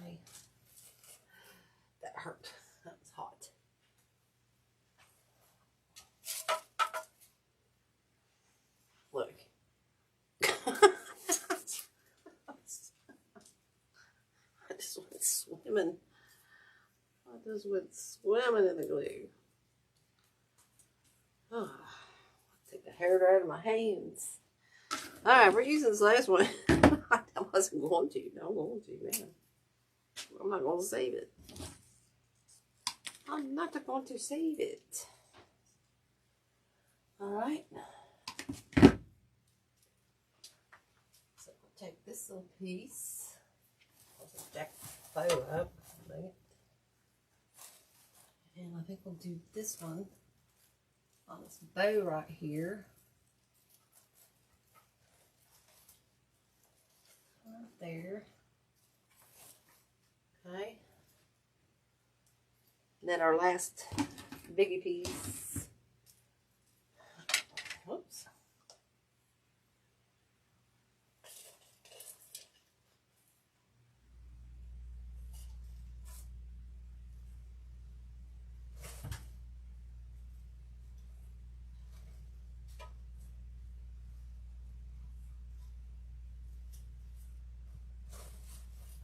Okay. That hurt. That was hot. Look. just went swimming. I just went swimming in the glue. Oh, take the hair out of my hands. Alright, we're using this last one. I wasn't going to. No, I'm going to now. I'm not going to save it. I'm not going to save it. Alright. So we'll take this little piece. I'll just jack the bow up. And I think we'll do this one on this bow right here. Right there. Okay. And then our last biggie piece. Whoops.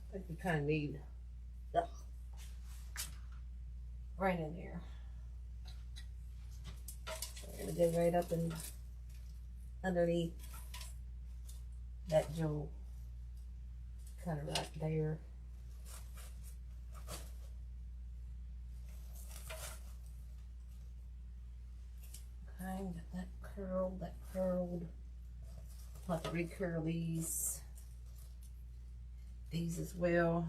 I think we kind of need right in there. So we're going to go right up and underneath that jewel, kind of right there. Okay, got that curled, that curled. I'll have to recurl these as well.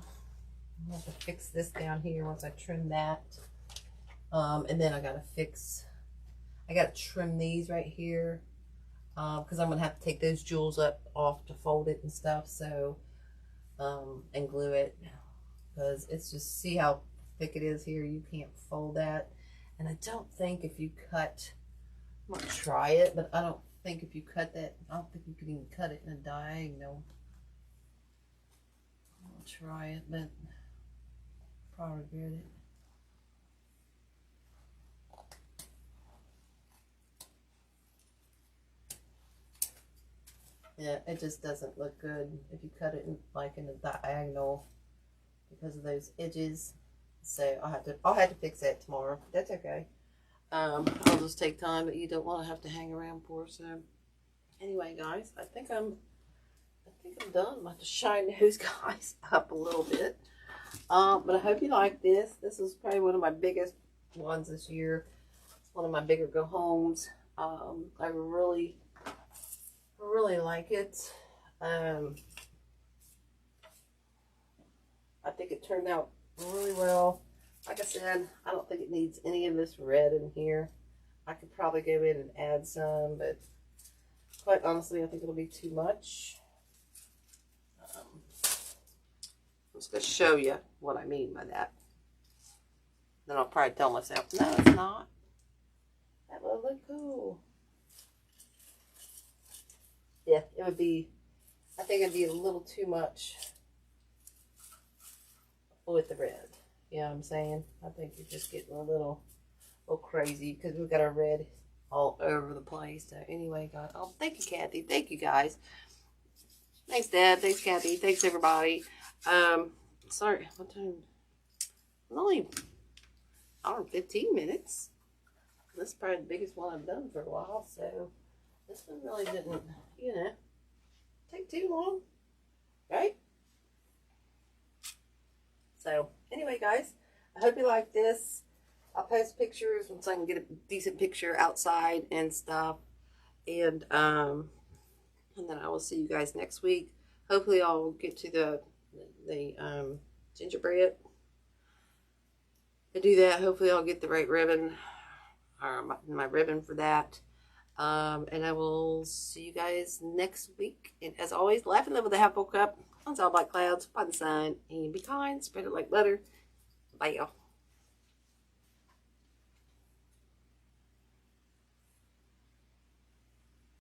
I'll have to fix this down here once I trim that. And then I gotta trim these right here, because I'm gonna have to take those jewels off to fold it and stuff, so and glue it, because it's just, see how thick it is here, you can't fold that. And I don't think if you cut, I'm gonna try it, but I don't think if you cut that, I don't think you can even cut it in a diagonal. I'll try it, but probably regret it. Yeah, it just doesn't look good if you cut it in, like in a diagonal, because of those edges. So I'll have to fix that tomorrow. That's okay. I'll just take time that you don't want to have to hang around for. So anyway, guys, I think I'm done. I'm about to shine those guys up a little bit. But I hope you like this. This is probably one of my biggest ones this year. One of my bigger go homes. I really like it. I think it turned out really well. Like I said, I don't think it needs any of this red in here. I could probably go in and add some, but quite honestly, I think it'll be too much. I'm just going to show you what I mean by that. Then I'll probably tell myself, no, it's not. That will look cool. Yeah, it would be, I think it'd be a little too much with the red. You know what I'm saying? I think you're just getting a little crazy, because we've got our red all over the place. So anyway, guys, oh, thank you, Kathy. Thank you, guys. Thanks, Dad. Thanks, Kathy. Thanks, everybody. Sorry, what time? Only an hour 15 minutes. This is probably the biggest one I've done for a while, so this one really didn't, you know, take too long, right? So anyway, guys, I hope you like this. I'll post pictures once I can get a decent picture outside and stuff, and then I will see you guys next week. Hopefully I'll get to the gingerbread. To do that, hopefully I'll get the right ribbon, or my ribbon for that. And I will see you guys next week. And as always, laugh and live with a half full cup. On all black clouds, by the sun, and be kind, spread it like butter. Bye, y'all.